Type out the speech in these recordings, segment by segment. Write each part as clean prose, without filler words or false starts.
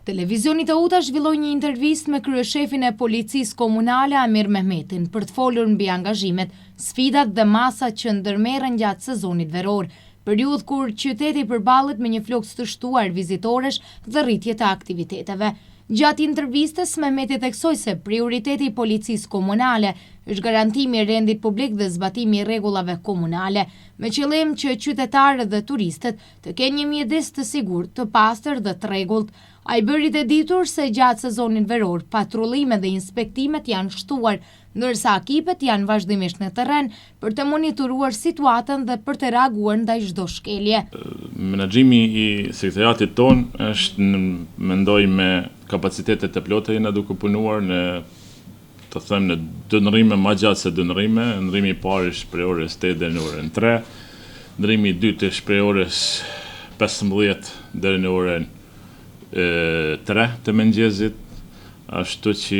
Televizioni Tauta zhvilloi një intervistë me kryeshefin e policisë komunale Amir Mehmetin për të folur mbi angazhimet, sfidat dhe masat që ndërmerren gjatë sezonit veror, periudhë kur qyteti përballet me një fluks të shtuar vizitoresh dhe rritje të aktiviteteve. Gjatë intervistës, Mehmeti theksoi se prioriteti i policisë komunale është garantimi i rendit publik dhe zbatimi i rregullave komunale, me qëllim që qytetarët dhe turistët të kenë një mjedis të sigurt, të pastër dhe të rregullt. Ai bëri të ditur se gjatë sezonit veror, patrullimet dhe inspektimet janë shtuar, ndërsa ekipet janë vazhdimisht në terren për të monitoruar situatën dhe për të reaguar ndaj çdo shkelje. Menaxhimi i sekretariatit ton është mendoj me kapacitetet e plota jena duke punuar në të them në dënërime ma gjatë se dënërime. Ndërimi i parë është prej orës 8 deri në orën 3, ndërimi i dytë është prej orës 15 deri në orën 3 të mëngjesit, ashtu që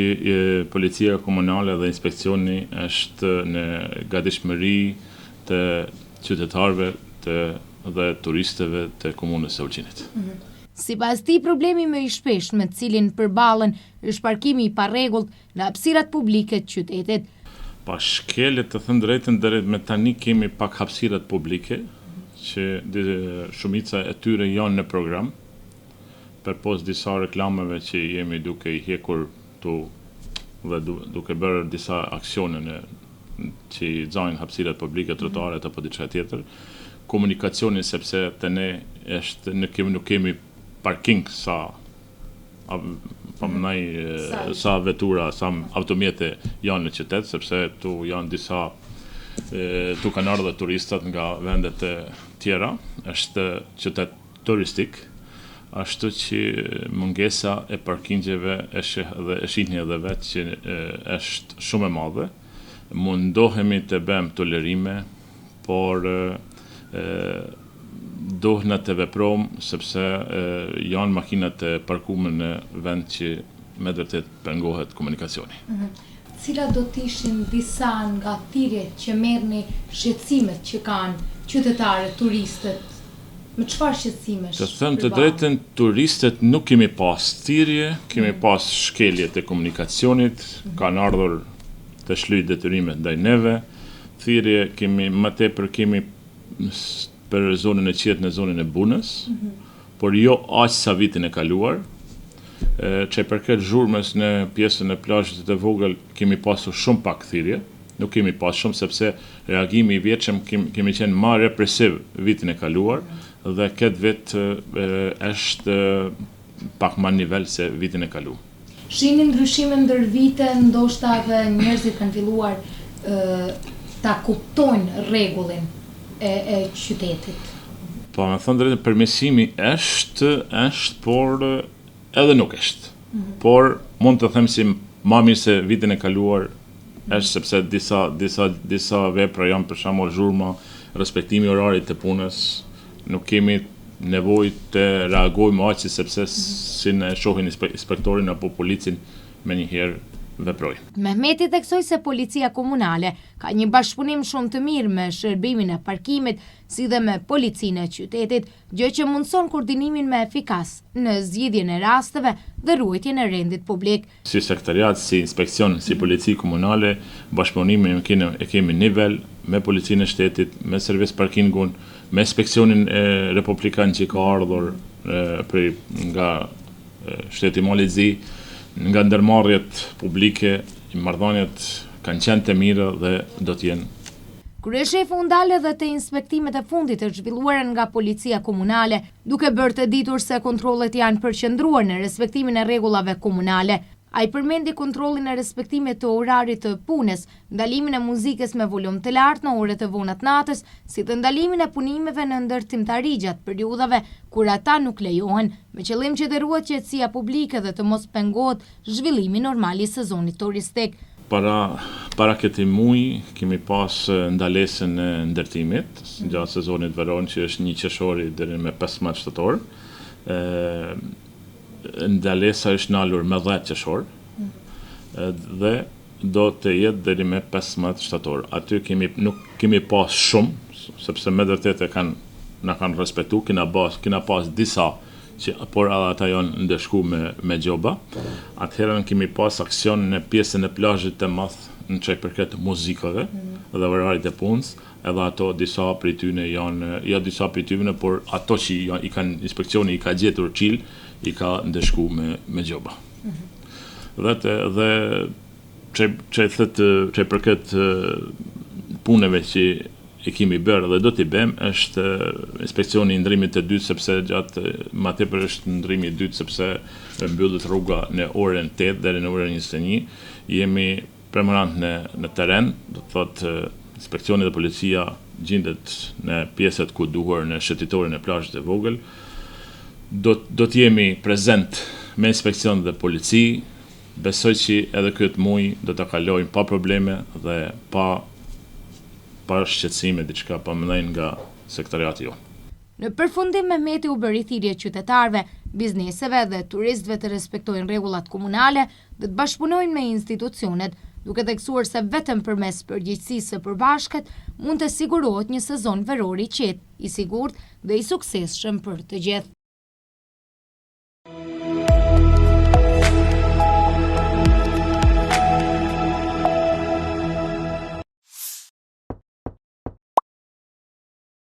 policia komunale dhe inspekcioni është në gatishmëri të qytetarëve dhe turistëve të komunës së Ulqinit. Sipas tij, problemi më i shpeshtë me të cilin përballen është parkimi i parregullt në hapësirat publike të qytetit. Pa shkelje të thënë drejtën, deri me tani kemi pak hapësirat publike, që shumica e tyre janë në program, përpos disa reklameve që jemi duke i hekur dhe duke bërë disa aksione që i xajnë hapësirat publike, trotuaret apo diçka tjetër. Komunikacioni sepse të ne është nuk kemi parking sa vetura, sa automjete janë në qytet, sepse tu janë disa tu kanë ardhur turistat nga vendet e tjera, është qytet turistik. Ashtu që mungesa e parkingjeve e shihni edhe vetë që është shumë e madhe. Mundohemi të bëjmë tolerime, por dohna të veprojmë sepse janë makinat e parkuar në vend që me vërtet pengohet komunikacioni. Cilat do të ishin disa nga thirrjet që merrni, shqetësimet që kanë qytetarët, turistët? Me çfarë shqetësimesh? Të them të drejtën, turistët nuk kemi pas thirrje, kemi pas shkelje të komunikacionit, kanë ardhur të shlyjë detyrimet ndaj neve. Thirrje kemi më tepër për zonën e qiejt në zonën e Bunës, por jo aq sa vitin e kaluar. Që përket zhurmës në pjesën e plazhit të vogël kemi pasur shumë pak thirrje. Nuk kemi pas shumë sepse reagimi i vjetshëm kemi qenë më represiv vitin e kaluar dhe këtë vit është pak më nivel se vitin e kaluar. Shihni ndryshime ndër vite, ndoshta edhe njerëzit kanë filluar ta kuptojnë rregullin e qytetit. Po, me thënë drejtë, përmirësimi është, por edhe nuk është. Por mund të them si më mirë se vitin e kaluar është sepse disa vepra janë për shembull zhurma, respektimi orarit të punës, nuk kemi nevojë të reagojmë aq sepse si ne shohin inspektorin apo policin me njëherë veproj. Mehmeti theksoi se policia komunale ka një bashkëpunim shumë të mirë me shërbimin e parkimit, si dhe me policinë e qytetit, gjë që mundson koordinimin më efikas në zgjidhjen e rasteve dhe ruajtjen e rendit publik. Si sekretariat, si inspekcion, si polici komunale, bashkëpunimin e kemi nivel me policinë e shtetit, me servis parkingun, me inspeksionin republikan që ka ardhur nga shteti Malizi, nga ndërmarrjet publike, marrëdhëniet kanë qenë të mira dhe do të jenë. Kryeshefi u ndal edhe te inspektimet e fundit të zhvilluara nga policia komunale, duke bërë të ditur se kontrollet janë përqendruar në respektimin e rregullave komunale. Ai përmendi kontrollin e respektimit të orarit të punës, ndalimin e muzikës me volum të lartë në orët e vona të natës, si të ndalimin e punimeve në ndërtimtari gjatë periudhave kur ata nuk lejohen, me qëllim që të ruhet qetësia publike dhe të mos pengohet zhvillimi normal i sezonit turistik. Para këtij muaji kemi pas ndalesën e ndërtimit gjatë sezonit veror që është 1 qershori deri me 15 shtator. Ndalesa është nalur me 10 qershor dhe do të jetë deri me 15 shtator. Aty nuk kemi pas shumë, sepse me vërtetë na kanë respektu, kena pas disa por edhe ata janë ndeshku me gjoba. Atëherën kemi pas aksion në pjesën e plazhit të madh në çaj përket muzikave dhe orarit e punës, edhe ato disa prej tyre janë, jo disa prej tyre, por ato që i kanë inspeksioni i ka gjetur qil, i ka ndeshku me gjoba. Dhe që përket punëve që e kemi bërë dhe do t'i bëm është inspeksioni i ndrimit të dytë, sepse gjatë ma tepër është ndrimi i dytë sepse mbyllet rruga në orën 8 deri në orën 21. Jemi permanent në terren, do të thotë inspeksioni dhe policia gjendet në pjesët ku duhur në shëtitorin e plazhit të vogël. Do të jemi prezent me inspekcion dhe polici. Besoj që edhe këtë muaj do të kalojmë pa probleme dhe pa shqetësime diçka pa mëndajnë nga sekretariati jonë. Në përfundim, Mehmeti u bëri thirrje qytetarëve, bizneseve dhe turistëve të respektojnë rregullat komunale dhe të bashkëpunojnë me institucionet, duke theksuar se vetëm përmes përgjegjësisë së përbashkët mund të sigurohet një sezon veror i qetë, i sigurt dhe i suksesshëm për të gjithë.